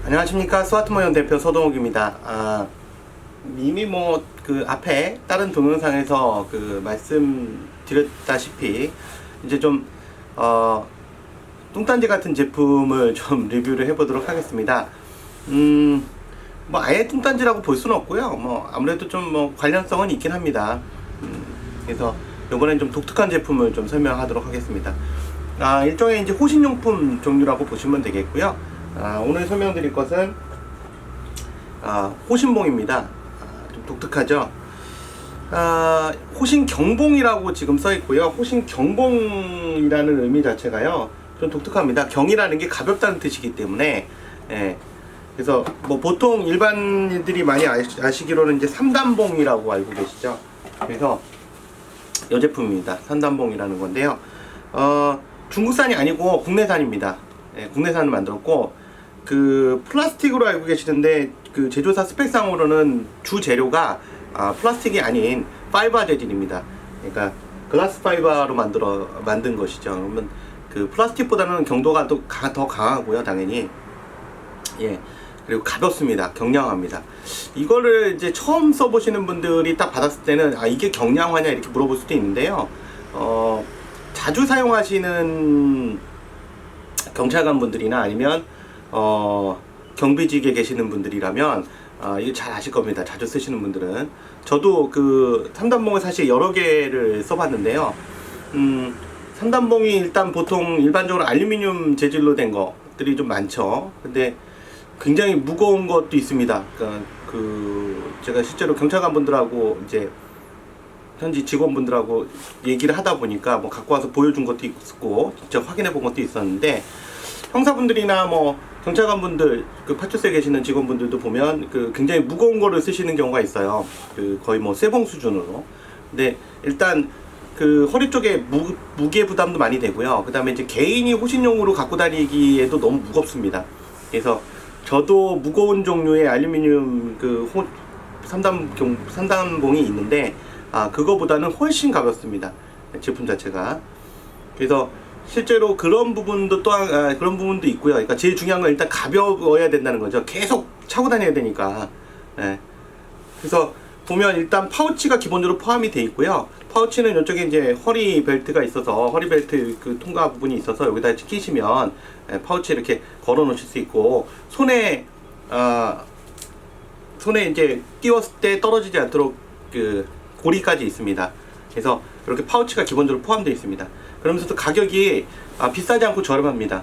안녕하십니까. 스와트모션 대표 서동욱입니다. 이미 그 앞에 다른 동영상에서 말씀드렸다시피 이제 좀 뚱딴지 같은 제품을 좀 리뷰를 해보도록 하겠습니다. 아예 뚱딴지라고 볼 수는 없고요. 아무래도 좀 관련성은 있긴 합니다. 그래서 이번엔 좀 독특한 제품을 좀 설명하도록 하겠습니다. 일종의 이제 호신용품 종류라고 보시면 되겠고요. 오늘 설명드릴 것은 호신봉입니다. 좀 독특하죠. 호신경봉이라고 지금 써있고요. 호신경봉이라는 의미 자체가요 좀 독특합니다. 경이라는 게 가볍다는 뜻이기 때문에, 그래서 보통 일반인들이 많이 아시기로는 이제 삼단봉이라고 알고 계시죠. 그래서 이 제품입니다. 삼단봉이라는 건데요. 중국산이 아니고 국내산입니다. 국내산을 만들었고, 플라스틱으로 알고 계시는데, 제조사 스펙상으로는 주 재료가 플라스틱이 아닌 파이버 재질입니다. 그러니까 글라스 파이버로 만든 것이죠. 그러면 플라스틱보다는 경도가 더 강하고요, 당연히. 그리고 가볍습니다. 경량화입니다. 이거를 이제 처음 써보시는 분들이 딱 받았을 때는 이게 경량화냐 이렇게 물어볼 수도 있는데요. 자주 사용하시는 경찰관 분들이나 아니면 경비직에 계시는 분들이라면 이거 잘 아실 겁니다. 자주 쓰시는 분들은. 저도 삼단봉을 사실 여러 개를 써봤는데요. 삼단봉이 일단 보통 일반적으로 알루미늄 재질로 된 것들이 좀 많죠. 근데 굉장히 무거운 것도 있습니다. 그러니까 제가 실제로 경찰관 분들하고 이제 현지 직원분들하고 얘기를 하다 보니까 갖고 와서 보여준 것도 있고 직접 확인해 본 것도 있었는데, 형사분들이나 경찰관분들, 파출소에 계시는 직원분들도 보면 굉장히 무거운 거를 쓰시는 경우가 있어요. 거의 쇠봉 수준으로. 근데 일단 허리 쪽에 무게 부담도 많이 되고요. 그 다음에 이제 개인이 호신용으로 갖고 다니기에도 너무 무겁습니다. 그래서 저도 무거운 종류의 알루미늄 삼단봉이 있는데, 그거보다는 훨씬 가볍습니다. 제품 자체가. 그래서 실제로 그런 부분도 또한 그런 부분도 있고요. 그러니까 제일 중요한 건 일단 가벼워야 된다는 거죠. 계속 차고 다녀야 되니까. 그래서 보면 일단 파우치가 기본적으로 포함이 돼 있고요. 파우치는 이쪽에 이제 허리 벨트가 있어서, 허리 벨트 통과 부분이 있어서 여기다 끼시면 파우치 이렇게 걸어 놓으실 수 있고, 손에 이제 끼웠을 때 떨어지지 않도록 고리까지 있습니다. 그래서 이렇게 파우치가 기본적으로 포함되어 있습니다. 그러면서도 가격이 비싸지 않고 저렴합니다.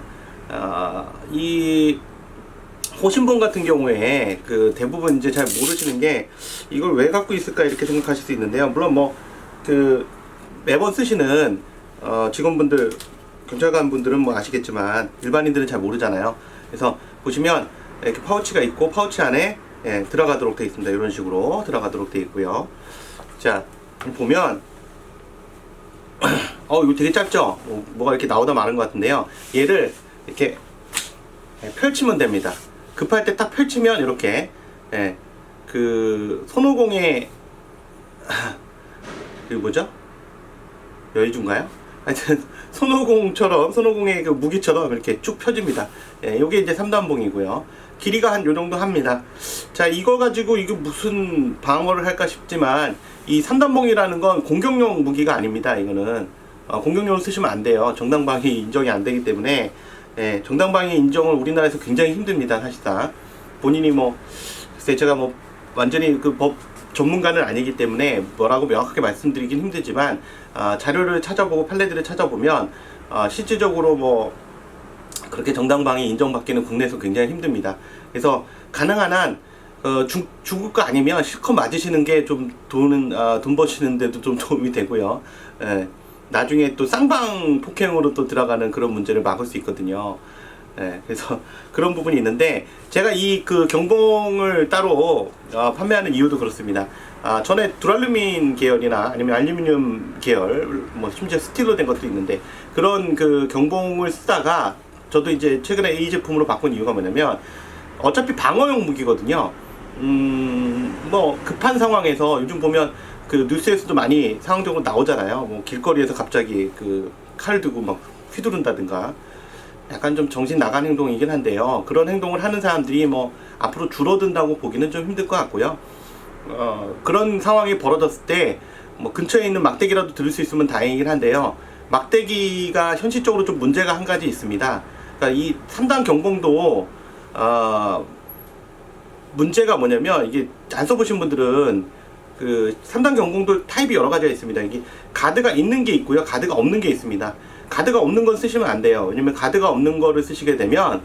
이 호신봉 같은 경우에 대부분 이제 잘 모르시는 게, 이걸 왜 갖고 있을까 이렇게 생각하실 수 있는데요. 물론 매번 쓰시는 직원분들, 경찰관 분들은 아시겠지만 일반인들은 잘 모르잖아요. 그래서 보시면 이렇게 파우치가 있고, 파우치 안에 들어가도록 되어 있습니다. 이런 식으로 들어가도록 되어 있고요. 자, 보면 이거 되게 짧죠? 뭐가 이렇게 나오다 마는 것 같은데요. 얘를 이렇게 펼치면 됩니다. 급할 때 딱 펼치면 이렇게 손오공의 뭐죠? 여의주인가요? 하여튼 손오공의 무기처럼 이렇게 쭉 펴집니다. 요게 이제 3단봉이고요. 길이가 한 요정도 합니다. 자, 이거 가지고 이게 무슨 방어를 할까 싶지만, 이 3단봉이라는 건 공격용 무기가 아닙니다. 이거는 공격용으로 쓰시면 안 돼요. 정당방위 인정이 안 되기 때문에, 정당방위 인정을 우리나라에서 굉장히 힘듭니다. 사실상 본인이 글쎄, 제가 완전히 법 전문가는 아니기 때문에 뭐라고 명확하게 말씀드리긴 힘들지만, 자료를 찾아보고 판례들을 찾아보면 실질적으로 그렇게 정당방위 인정받기는 국내에서 굉장히 힘듭니다. 그래서 가능한 한 중국 거 아니면 실컷 맞으시는 게 좀 돈 버시는 데도 좀 도움이 되고요. 나중에 또 쌍방 폭행으로 또 들어가는 그런 문제를 막을 수 있거든요. 그래서 그런 부분이 있는데, 제가 이 경봉을 따로 판매하는 이유도 그렇습니다. 전에 두랄루민 계열이나 아니면 알루미늄 계열, 심지어 스틸로 된 것도 있는데, 그런 경봉을 쓰다가 저도 이제 최근에 이 제품으로 바꾼 이유가 뭐냐면, 어차피 방어용 무기거든요. 급한 상황에서 요즘 보면 뉴스에서도 많이 상황적으로 나오잖아요. 길거리에서 갑자기 칼 들고 휘두른다든가. 약간 좀 정신 나간 행동이긴 한데요. 그런 행동을 하는 사람들이 뭐 앞으로 줄어든다고 보기는 좀 힘들 것 같고요. 그런 상황이 벌어졌을 때 뭐 근처에 있는 막대기라도 들을 수 있으면 다행이긴 한데요. 막대기가 현실적으로 좀 문제가 한 가지 있습니다. 그러니까 이 3단 경봉도 문제가 뭐냐면, 이게 안 써보신 분들은 그 3단 경봉도 타입이 여러 가지가 있습니다. 이게 가드가 있는 게 있고요, 가드가 없는 게 있습니다. 가드가 없는 건 쓰시면 안 돼요. 왜냐면 가드가 없는 거를 쓰시게 되면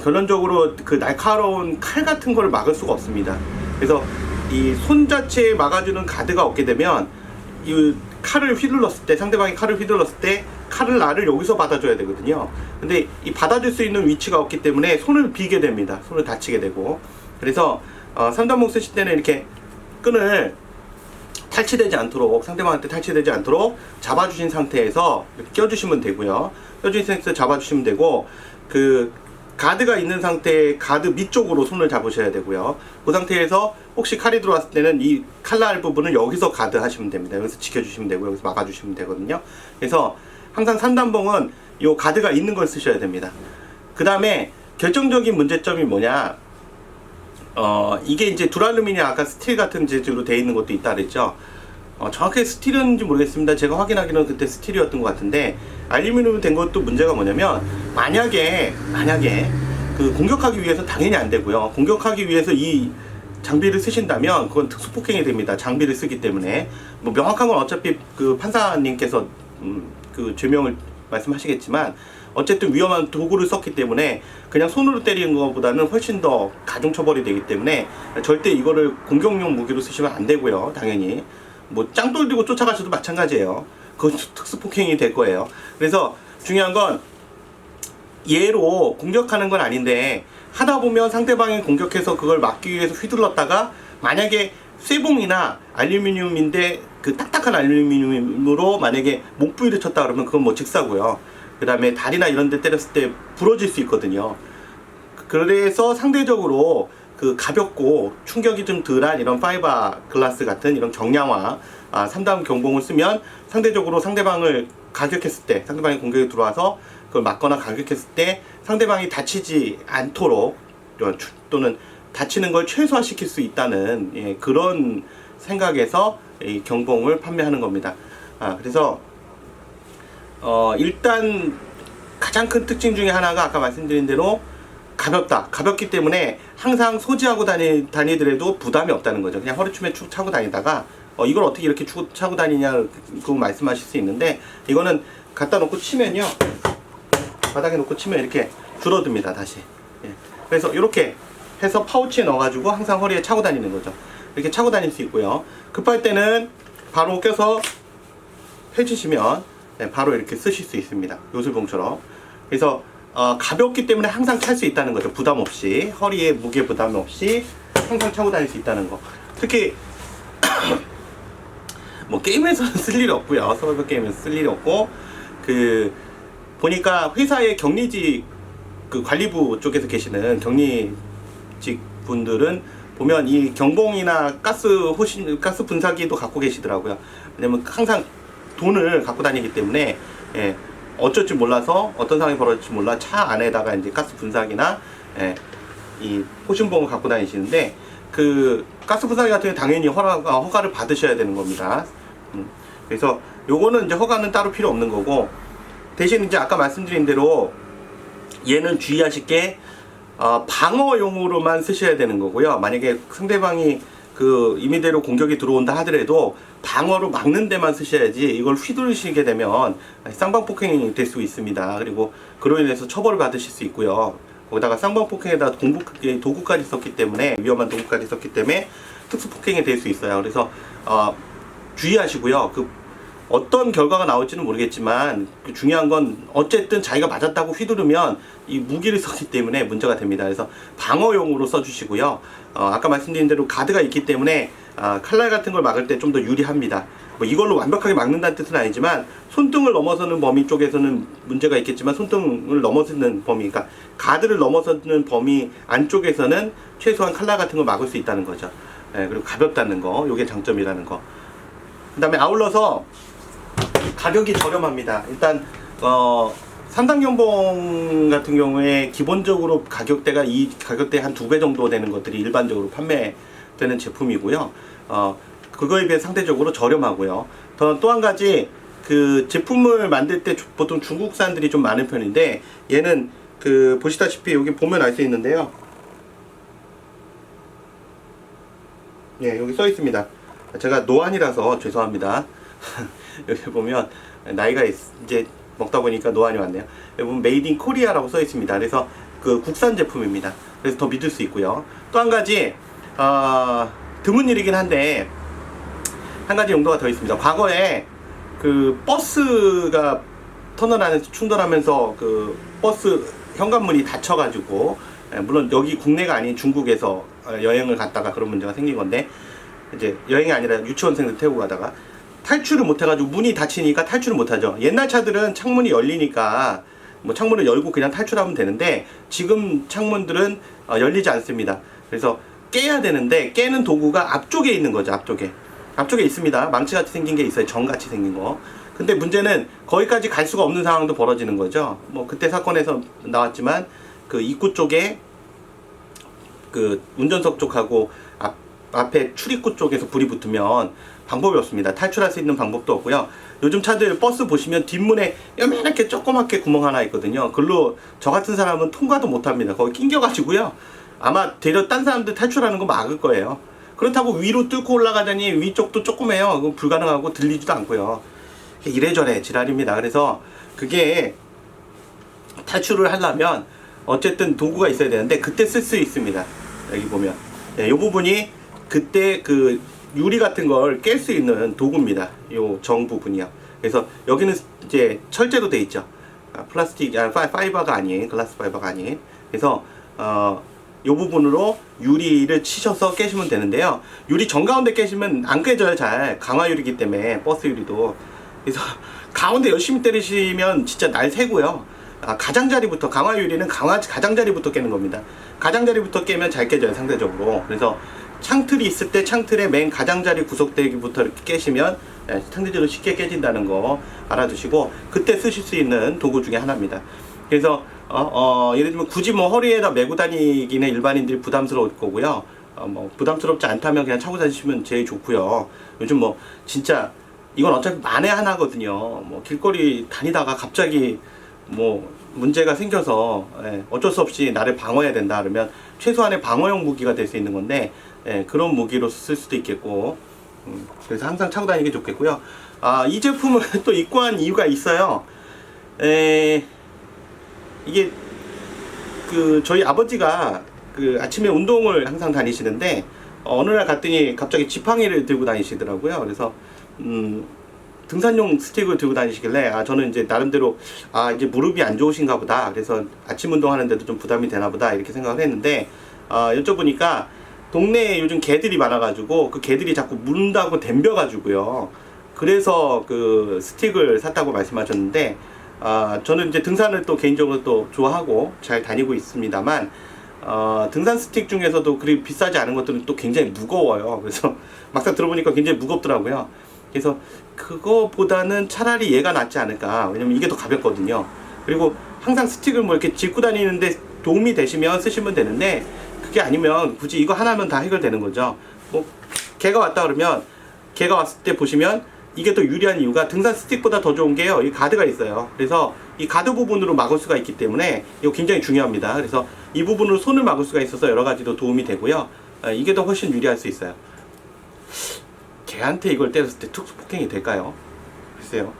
결론적으로 그 날카로운 칼 같은 거를 막을 수가 없습니다. 그래서 이 손 자체에 막아주는 가드가 없게 되면 이 칼을 휘둘렀을 때, 상대방이 칼을 휘둘렀을 때 칼을 나를 여기서 받아줘야 되거든요. 근데 이 받아줄 수 있는 위치가 없기 때문에 손을 비게 됩니다. 손을 다치게 되고. 그래서 3단봉 쓰실 때는 이렇게 끈을 탈취되지 않도록, 상대방한테 탈취되지 않도록 잡아주신 상태에서 이렇게 껴주시면 되고요. 껴주신 상태에서 잡아주시면 되고, 그 가드가 있는 상태에 가드 밑쪽으로 손을 잡으셔야 되고요. 그 상태에서 혹시 칼이 들어왔을 때는 이 칼날 부분을 여기서 가드 하시면 됩니다. 여기서 지켜주시면 되고, 여기서 막아주시면 되거든요. 그래서 항상 3단봉은 이 가드가 있는 걸 쓰셔야 됩니다. 그 다음에 결정적인 문제점이 뭐냐, 이게 이제 두랄루미늄, 아까 스틸 같은 재질로 되어 있는 것도 있다 그랬죠. 정확하게 스틸인지 모르겠습니다. 제가 확인하기는 그때 스틸이었던 것 같은데, 알루미늄 된 것도 문제가 뭐냐면, 만약에 그 공격하기 위해서 당연히 안 되고요. 공격하기 위해서 이 장비를 쓰신다면 그건 특수폭행이 됩니다. 장비를 쓰기 때문에. 뭐 명확한 건 어차피 그 판사님께서 그 죄명을 말씀하시겠지만, 어쨌든 위험한 도구를 썼기 때문에 그냥 손으로 때리는 것보다는 훨씬 더 가중처벌이 되기 때문에 절대 이거를 공격용 무기로 쓰시면 안 되고요. 당연히 뭐 짱돌 들고 쫓아가셔도 마찬가지예요. 그건 특수폭행이 될 거예요. 그래서 중요한 건 얘로 공격하는 건 아닌데, 하다 보면 상대방이 공격해서 그걸 막기 위해서 휘둘렀다가 만약에 쇠봉이나 알루미늄인데 그 딱딱한 알루미늄으로 만약에 목 부위를 쳤다 그러면 그건 뭐 즉사고요. 그 다음에 다리나 이런 데 때렸을 때 부러질 수 있거든요. 그래서 상대적으로 그 가볍고 충격이 좀 덜한 이런 파이버 글라스 같은 이런 경량화 3단 경봉을 쓰면 상대적으로 상대방을 가격했을 때, 상대방이 공격이 들어와서 그걸 막거나 가격했을 때 상대방이 다치지 않도록, 또는 다치는 걸 최소화시킬 수 있다는 그런 생각에서 이 경봉을 판매하는 겁니다. 그래서 일단 가장 큰 특징 중에 하나가 아까 말씀드린 대로 가볍다. 가볍기 때문에 항상 소지하고 다니더라도 부담이 없다는 거죠. 그냥 허리춤에 축 차고 다니다가 이걸 어떻게 이렇게 차고 다니냐 그 말씀하실 수 있는데, 이거는 갖다 놓고 치면요, 바닥에 놓고 치면 이렇게 줄어듭니다. 다시. 그래서 이렇게 해서 파우치에 넣어가지고 항상 허리에 차고 다니는 거죠. 이렇게 차고 다닐 수 있고요. 급할 때는 바로 껴서 펼치시면 바로 이렇게 쓰실 수 있습니다. 요술봉처럼. 그래서 가볍기 때문에 항상 찰 수 있다는 거죠. 부담 없이, 허리에 무게 부담 없이 항상 차고 다닐 수 있다는 거. 특히 뭐 게임에서는 쓸 일이 없고요. 서바이벌 게임에서 쓸 일이 없고, 그 보니까 회사의 격리직 그 관리부 쪽에서 계시는 격리직 분들은 보면 이 경봉이나 가스 분사기도 갖고 계시더라고요. 왜냐면 항상 돈을 갖고 다니기 때문에 어쩔 줄 몰라서, 어떤 상황이 벌어질지 몰라 차 안에다가 이제 가스 분사기나 이 호신봉을 갖고 다니시는데, 그 가스 분사기 같은 경우는 당연히 허가를 받으셔야 되는 겁니다. 그래서 요거는 이제 허가는 따로 필요 없는 거고, 대신 이제 아까 말씀드린 대로 얘는 주의하실 게 방어용으로만 쓰셔야 되는 거고요. 만약에 상대방이 그 임의대로 공격이 들어온다 하더라도 방어로 막는 데만 쓰셔야지, 이걸 휘두르시게 되면 쌍방폭행이 될 수 있습니다. 그리고 그로 인해서 처벌을 받으실 수 있고요. 거기다가 쌍방폭행에다 도구까지 썼기 때문에, 위험한 도구까지 썼기 때문에 특수폭행이 될 수 있어요. 그래서 주의하시고요. 그 어떤 결과가 나올지는 모르겠지만 그 중요한 건 어쨌든 자기가 맞았다고 휘두르면 이 무기를 썼기 때문에 문제가 됩니다. 그래서 방어용으로 써주시고요. 아까 말씀드린 대로 가드가 있기 때문에 칼날 같은 걸 막을 때 좀 더 유리합니다. 뭐 이걸로 완벽하게 막는다는 뜻은 아니지만, 손등을 넘어서는 범위 쪽에서는 문제가 있겠지만, 손등을 넘어서는 범위, 그러니까 가드를 넘어서는 범위 안쪽에서는 최소한 칼날 같은 걸 막을 수 있다는 거죠. 그리고 가볍다는 거, 요게 장점이라는 거. 그 다음에 아울러서 가격이 저렴합니다. 일단 3단 연봉 같은 경우에 기본적으로 가격대가 이 가격대 한 2배 정도 되는 것들이 일반적으로 판매되는 제품이고요. 그거에 비해 상대적으로 저렴하고요. 또 한 가지 그 제품을 만들 때 보통 중국산들이 좀 많은 편인데, 얘는 그 보시다시피 여기 보면 알 수 있는데요. 예, 여기 써 있습니다. 제가 노안이라서 죄송합니다. 여기 보면 나이가 이제 먹다 보니까 노안이 왔네요. 여기 보면 메이드 인 코리아라고 써 있습니다. 그래서 그 국산 제품입니다. 그래서 더 믿을 수 있고요. 또 한 가지 드문 일이긴 한데 한 가지 용도가 더 있습니다. 과거에 그 버스가 터널 안에서 충돌하면서 그 버스 현관문이 닫혀가지고, 물론 여기 국내가 아닌 중국에서 여행을 갔다가 그런 문제가 생긴 건데, 이제 여행이 아니라 유치원생들 태우고 가다가 탈출을 못 해가지고 문이 닫히니까 탈출을 못 하죠. 옛날 차들은 창문이 열리니까 뭐 창문을 열고 그냥 탈출하면 되는데, 지금 창문들은 열리지 않습니다. 그래서 깨야 되는데 깨는 도구가 앞쪽에 있는 거죠. 앞쪽에 있습니다. 망치같이 생긴 게 있어요. 정같이 생긴 거. 근데 문제는 거기까지 갈 수가 없는 상황도 벌어지는 거죠. 뭐 그때 사건에서 나왔지만 그 입구 쪽에 그 운전석 쪽하고 앞에 출입구 쪽에서 불이 붙으면 방법이 없습니다. 탈출할 수 있는 방법도 없고요. 요즘 차들 버스 보시면 뒷문에 요만하게 조그맣게 구멍 하나 있거든요. 그걸로 저 같은 사람은 통과도 못 합니다. 거기 낑겨가지고요. 아마 되려 딴 사람들 탈출하는 거 막을 거예요. 그렇다고 위로 뚫고 올라가자니 위쪽도 조그매요. 그건 불가능하고 들리지도 않고요. 이래저래 지랄입니다. 그래서 그게 탈출을 하려면 어쨌든 도구가 있어야 되는데 그때 쓸 수 있습니다. 여기 보면 이 부분이 그때 그 유리 같은 걸 깰 수 있는 도구입니다. 요 정 부분이요. 그래서 여기는 이제 철제로 돼 있죠. 플라스틱, 파이버가 아닌, 글라스 파이버가 아닌. 그래서 요 부분으로 유리를 치셔서 깨시면 되는데요. 유리 정가운데 깨시면 안 깨져요. 잘 강화 유리기 때문에, 버스 유리도. 그래서 가운데 열심히 때리시면 진짜 날 새고요. 가장자리부터, 강화 유리는 가장자리부터 깨는 겁니다. 가장자리부터 깨면 잘 깨져요, 상대적으로. 그래서 창틀이 있을 때 창틀의 맨 가장자리 구석대기부터 이렇게 깨시면 상대적으로 쉽게 깨진다는 거 알아두시고, 그때 쓰실 수 있는 도구 중에 하나입니다. 그래서 예를 들면 굳이 뭐 허리에다 메고 다니기는 일반인들이 부담스러울 거고요. 뭐 부담스럽지 않다면 그냥 차고 다니시면 제일 좋고요. 요즘 뭐 진짜 이건 어차피 만에 하나거든요. 뭐 길거리 다니다가 갑자기 뭐 문제가 생겨서 어쩔 수 없이 나를 방어해야 된다 그러면 최소한의 방어용 무기가 될 수 있는 건데, 그런 무기로 쓸 수도 있겠고, 그래서 항상 차고 다니는 게 좋겠고요. 이 제품을 또 입고한 이유가 있어요. 이게 그 저희 아버지가 그 아침에 운동을 항상 다니시는데 어느 날 갔더니 갑자기 지팡이를 들고 다니시더라고요. 그래서 등산용 스틱을 들고 다니시길래 저는 이제 나름대로 이제 무릎이 안 좋으신가 보다, 그래서 아침 운동하는데도 좀 부담이 되나 보다 이렇게 생각을 했는데, 여쭤보니까 동네에 요즘 개들이 많아가지고 그 개들이 자꾸 문다고 댐벼가지고요. 그래서 그 스틱을 샀다고 말씀하셨는데, 저는 이제 등산을 또 개인적으로 또 좋아하고 잘 다니고 있습니다만, 등산 스틱 중에서도 그리 비싸지 않은 것들은 또 굉장히 무거워요. 그래서 막상 들어보니까 굉장히 무겁더라고요. 그래서 그거보다는 차라리 얘가 낫지 않을까. 왜냐면 이게 더 가볍거든요. 그리고 항상 스틱을 뭐 이렇게 짚고 다니는데 도움이 되시면 쓰시면 되는데, 그게 아니면 굳이 이거 하나면 다 해결되는 거죠. 뭐 개가 왔다 그러면, 개가 왔을 때 보시면 이게 더 유리한 이유가 등산 스틱보다 더 좋은 게요, 이 가드가 있어요. 그래서 이 가드 부분으로 막을 수가 있기 때문에 이거 굉장히 중요합니다. 그래서 이 부분으로 손을 막을 수가 있어서 여러 가지로 도움이 되고요. 이게 더 훨씬 유리할 수 있어요. 개한테 이걸 때렸을 때 특수폭행이 될까요? 글쎄요.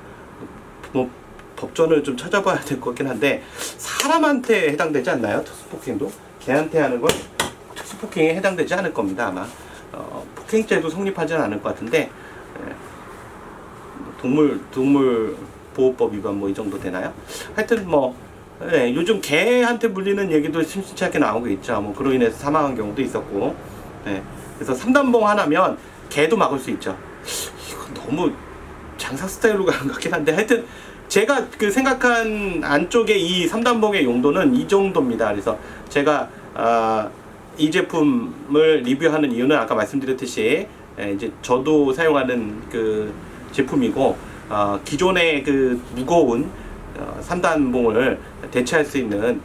뭐 법전을 좀 찾아봐야 될 것 같긴 한데, 사람한테 해당되지 않나요? 특수폭행도? 개한테 하는 건 특수폭행에 해당되지 않을 겁니다, 아마. 폭행죄도 성립하지는 않을 것 같은데, 동물보호법 위반 뭐 이 정도 되나요? 하여튼 뭐 요즘 개한테 물리는 얘기도 심심치 않게 나오고 있죠. 뭐 그로 인해서 사망한 경우도 있었고, 그래서 3단봉 하나면 개도 막을 수 있죠. 이거 너무 장사 스타일로 가는 것 같긴 한데, 하여튼 제가 그 생각한 안쪽에 이 3단봉의 용도는 이 정도입니다. 그래서 제가 이 제품을 리뷰하는 이유는 아까 말씀드렸듯이 이제 저도 사용하는 그 제품이고, 기존의 그 무거운 3단봉을 대체할 수 있는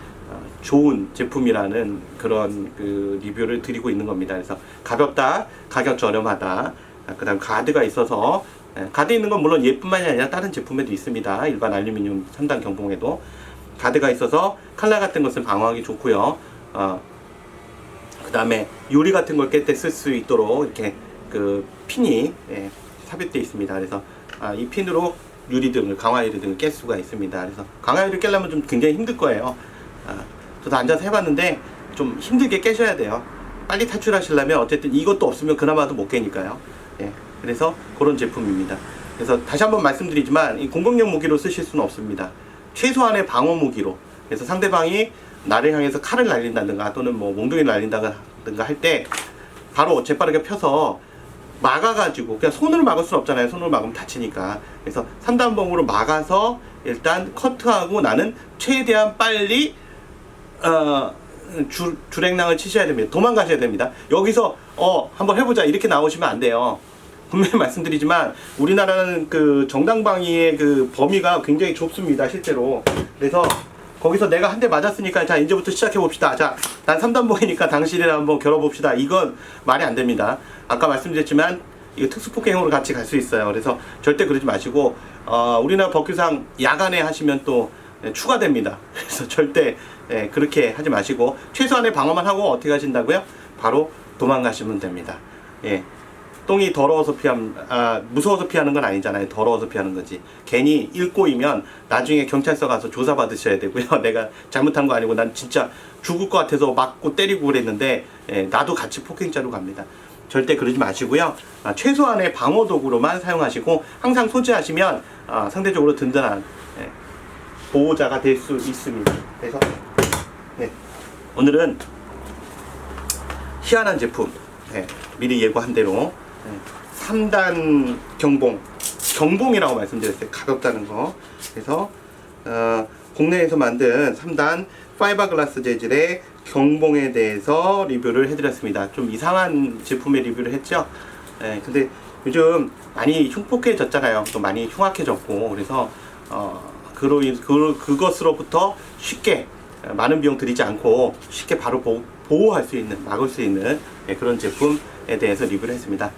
좋은 제품이라는 그런 그 리뷰를 드리고 있는 겁니다. 그래서 가볍다, 가격 저렴하다, 그 다음 가드가 있어서, 가드 있는 건 물론 얘뿐만이 아니라 다른 제품에도 있습니다. 일반 알루미늄 3단 경봉에도 가드가 있어서 칼날 같은 것을 방어하기 좋고요. 그 다음에 유리 같은 걸 깰 때 쓸 수 있도록 이렇게 그 핀이 삽입되어 있습니다. 그래서 이 핀으로 유리등을, 강화 유리등을 깰 수가 있습니다. 그래서 강화 유리 깨려면 좀 굉장히 힘들 거예요. 저도 앉아서 해봤는데 좀 힘들게 깨셔야 돼요. 빨리 탈출하시려면 어쨌든 이것도 없으면 그나마도 못 깨니까요. 그래서 그런 제품입니다. 그래서 다시 한번 말씀드리지만 이 공격용 무기로 쓰실 수는 없습니다. 최소한의 방어 무기로. 그래서 상대방이 나를 향해서 칼을 날린다든가 또는 뭐 몽둥이를 날린다든가 할 때 바로 재빠르게 펴서 막아가지고, 그냥 손으로 막을 수는 없잖아요. 손으로 막으면 다치니까. 그래서 3단봉으로 막아서 일단 커트하고 나는 최대한 빨리 주랭랑을 치셔야 됩니다. 도망가셔야 됩니다. 여기서 한번 해보자 이렇게 나오시면 안 돼요. 분명히 말씀드리지만 우리나라는 그 정당방위의 그 범위가 굉장히 좁습니다. 실제로. 그래서 거기서 내가 한 대 맞았으니까 자 이제부터 시작해 봅시다. 자, 난 3단봉이니까 당신이랑 한번 겨뤄봅시다. 이건 말이 안 됩니다. 아까 말씀드렸지만 이거 특수폭행으로 같이 갈 수 있어요. 그래서 절대 그러지 마시고 우리나라 법규상 야간에 하시면 또 추가됩니다. 그래서 절대 그렇게 하지 마시고 최소한의 방어만 하고 어떻게 하신다고요? 바로 도망가시면 됩니다. 똥이 더러워서 무서워서 피하는 건 아니잖아요. 더러워서 피하는 거지. 괜히 일꼬이면 나중에 경찰서 가서 조사받으셔야 되고요. 내가 잘못한 거 아니고 난 진짜 죽을 것 같아서 맞고 때리고 그랬는데 나도 같이 폭행자로 갑니다. 절대 그러지 마시고요. 최소한의 방어 도구로만 사용하시고 항상 소지하시면 상대적으로 든든한 보호자가 될 수 있습니다. 그래서 오늘은 희한한 제품 미리 예고한 대로 3단 경봉이라고 말씀드렸어요. 가볍다는 거. 그래서 국내에서 만든 3단 파이버글라스 재질의 경봉에 대해서 리뷰를 해드렸습니다. 좀 이상한 제품의 리뷰를 했죠. 근데 요즘 많이 흉폭해졌잖아요. 또 많이 흉악해졌고, 그래서 그것으로부터 쉽게 많은 비용 들이지 않고 쉽게 바로 보호할 수 있는, 막을 수 있는 그런 제품에 대해서 리뷰를 했습니다.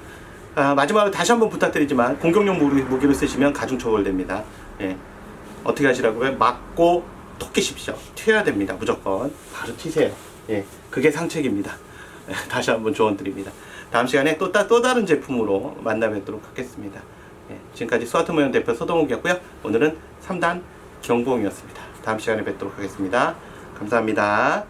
마지막으로 다시 한번 부탁드리지만 공격용 무기를 쓰시면 가중처벌됩니다. 어떻게 하시라고요? 맞고 톡 끼십시오. 튀어야 됩니다. 무조건 바로 튀세요. 그게 상책입니다. 다시 한번 조언 드립니다. 다음 시간에 또 다른 제품으로 만나 뵙도록 하겠습니다. 지금까지 스와트모형 대표 서동욱이었고요. 오늘은 3단 경봉이었습니다. 다음 시간에 뵙도록 하겠습니다. 감사합니다.